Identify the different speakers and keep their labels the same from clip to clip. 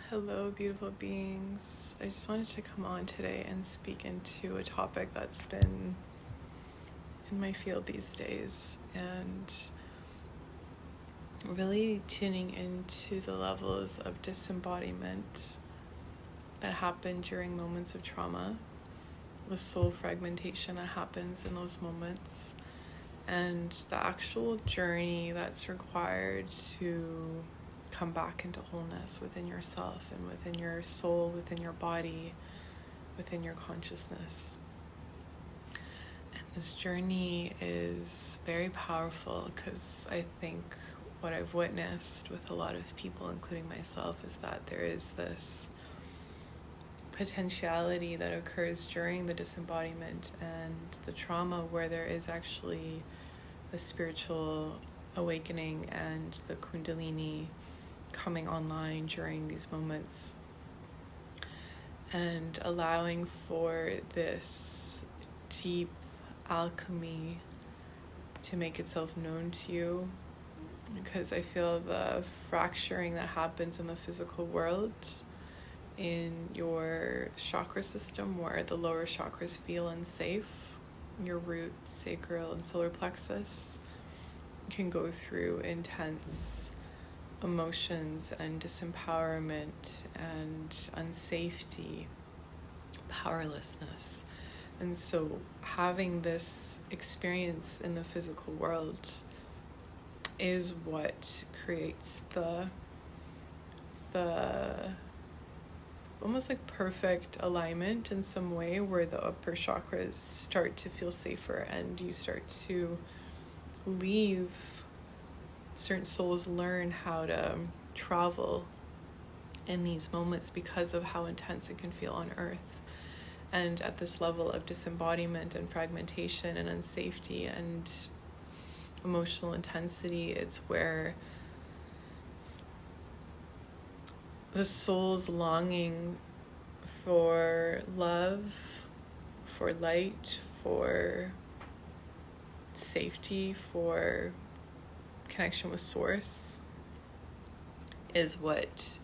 Speaker 1: Hello, beautiful beings. I just wanted to come on today and speak into a topic that's been in my field these days and really tuning into the levels of disembodiment that happen during moments of trauma, the soul fragmentation that happens in those moments, and the actual journey that's required to come back into wholeness within yourself and within your soul, within your body, within your consciousness. And this journey is very powerful because I think what I've witnessed with a lot of people, including myself, is that there is this potentiality that occurs during the disembodiment and the trauma where there is actually a spiritual awakening and the kundalini coming online during these moments and allowing for this deep alchemy to make itself known to you, because I feel the fracturing that happens in the physical world in your chakra system, where the lower chakras feel unsafe, your root, sacral, and solar plexus can go through intense emotions and disempowerment and unsafety, powerlessness. And so having this experience in the physical world is what creates the almost like perfect alignment in some way, where the upper chakras start to feel safer and you start to leave. Certain souls learn how to travel in these moments because of how intense it can feel on earth. And at this level of disembodiment and fragmentation and unsafety and emotional intensity, it's where the soul's longing for love, for light, for safety, for connection with source is what,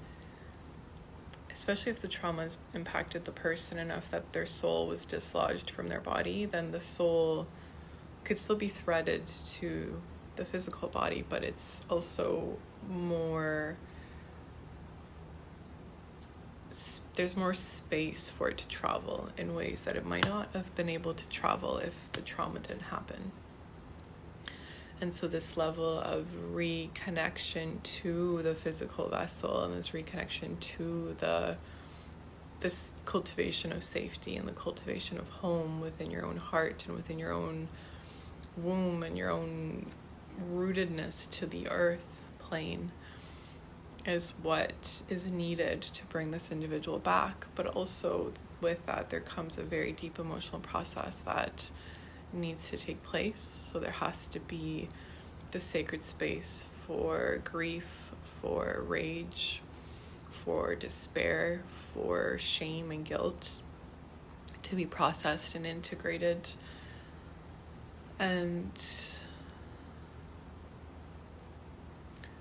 Speaker 1: especially if the trauma has impacted the person enough that their soul was dislodged from their body, then the soul could still be threaded to the physical body, but it's also more, there's more space for it to travel in ways that it might not have been able to travel if the trauma didn't happen. And so this level of reconnection to the physical vessel and this reconnection to this cultivation of safety and the cultivation of home within your own heart and within your own womb and your own rootedness to the earth plane is what is needed to bring this individual back. But also with that, there comes a very deep emotional process that needs to take place. So there has to be the sacred space for grief, for rage, for despair, for shame and guilt to be processed and integrated. And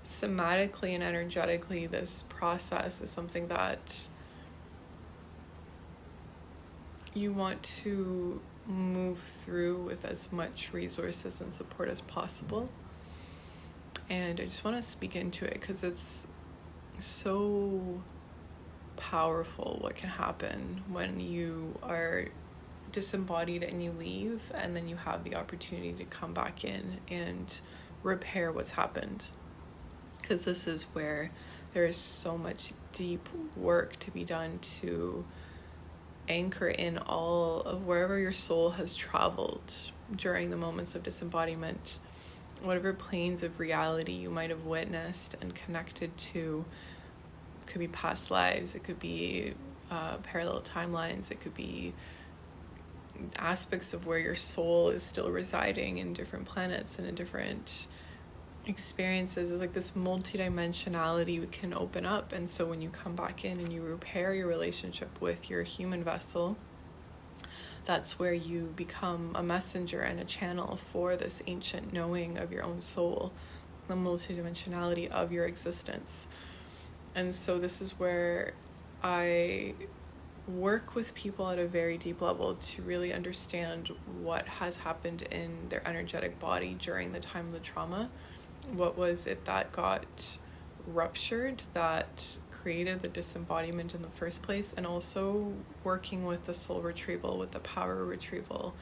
Speaker 1: somatically and energetically, this process is something that you want to move through with as much resources and support as possible. And I just want to speak into it because it's so powerful what can happen when you are disembodied and you leave, and then you have the opportunity to come back in and repair what's happened. Because this is where there is so much deep work to be done to anchor in all of wherever your soul has traveled during the moments of disembodiment, whatever planes of reality you might have witnessed and connected to. It could be past lives, it could be parallel timelines, it could be aspects of where your soul is still residing in different planets and in different experiences. Like this multidimensionality can open up. And so when you come back in and you repair your relationship with your human vessel, that's where you become a messenger and a channel for this ancient knowing of your own soul, the multidimensionality of your existence. And so this is where I work with people at a very deep level to really understand what has happened in their energetic body during the time of the trauma. What was it that got ruptured, that created the disembodiment in the first place, and also working with the soul retrieval, with the power retrieval,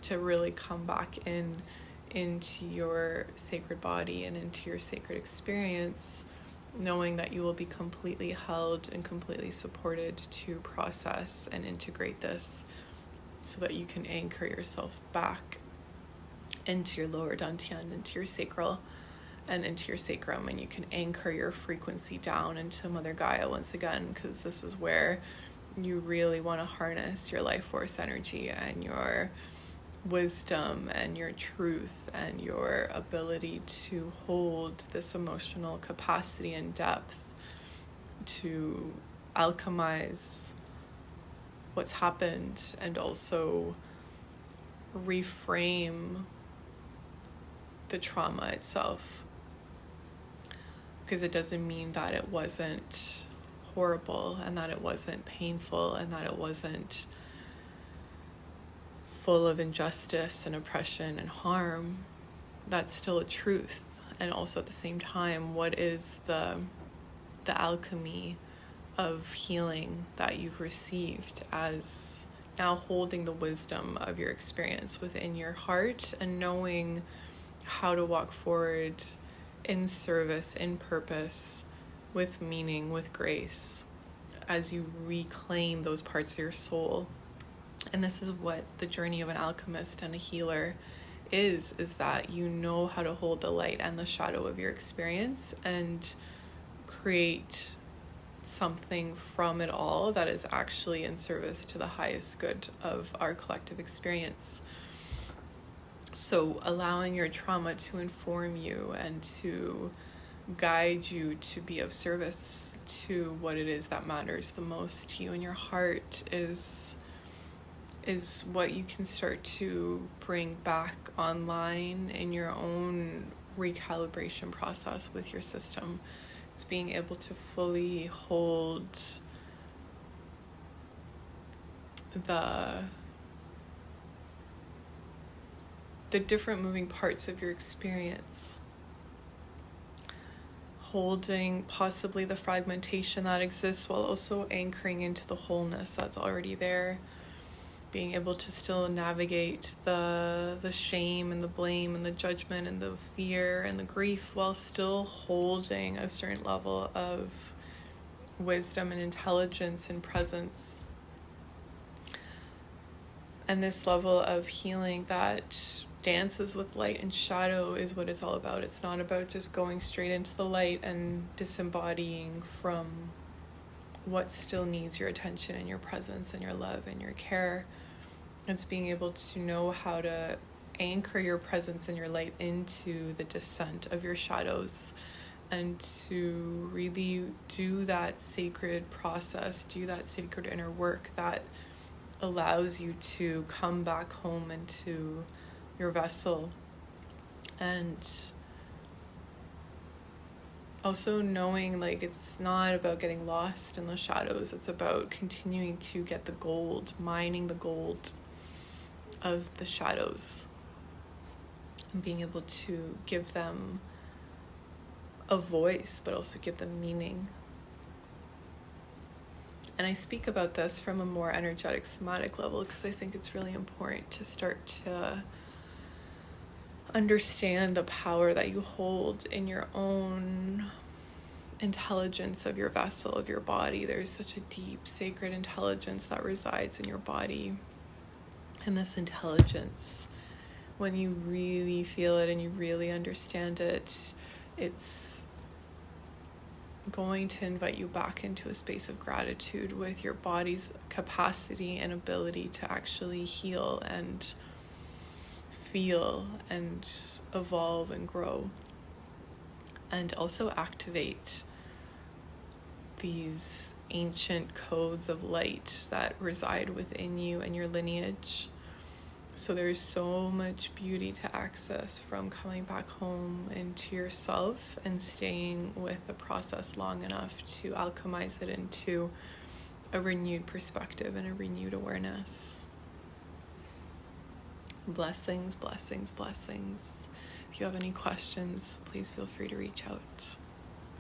Speaker 1: to really come back into your sacred body and into your sacred experience, knowing that you will be completely held and completely supported to process and integrate this, so that you can anchor yourself back into your lower dantian, into your sacral and into your sacrum, and you can anchor your frequency down into Mother Gaia once again, because this is where you really want to harness your life force energy and your wisdom and your truth and your ability to hold this emotional capacity and depth to alchemize what's happened, and also reframe the trauma itself. Because it doesn't mean that it wasn't horrible, and that it wasn't painful, and that it wasn't full of injustice and oppression and harm. That's still a truth. And also at the same time, what is the alchemy of healing that you've received, as now holding the wisdom of your experience within your heart and knowing how to walk forward in service, in purpose, with meaning, with grace, as you reclaim those parts of your soul. And this is what the journey of an alchemist and a healer is that you know how to hold the light and the shadow of your experience and create something from it all that is actually in service to the highest good of our collective experience. So allowing your trauma to inform you and to guide you to be of service to what it is that matters the most to you in your heart is what you can start to bring back online in your own recalibration process with your system. It's being able to fully hold the different moving parts of your experience, holding possibly the fragmentation that exists while also anchoring into the wholeness that's already there, being able to still navigate the shame and the blame and the judgment and the fear and the grief while still holding a certain level of wisdom and intelligence and presence. And this level of healing that dances with light and shadow is what it's all about. It's not about just going straight into the light and disembodying from what still needs your attention and your presence and your love and your care. It's being able to know how to anchor your presence and your light into the descent of your shadows, and to really do that sacred process, do that sacred inner work that allows you to come back home into your vessel. And also knowing, like, it's not about getting lost in the shadows. It's about continuing to get the gold, mining the gold of the shadows, and being able to give them a voice, but also give them meaning. And I speak about this from a more energetic, somatic level, because I think it's really important to start to understand the power that you hold in your own intelligence of your vessel, of your body. There's such a deep, sacred intelligence that resides in your body. And this intelligence, when you really feel it and you really understand it, it's going to invite you back into a space of gratitude with your body's capacity and ability to actually heal and feel and evolve and grow, and also activate these ancient codes of light that reside within you and your lineage, So there's so much beauty to access from coming back home into yourself and staying with the process long enough to alchemize it into a renewed perspective and a renewed awareness. Blessings, blessings, blessings. If you have any questions, please feel free to reach out.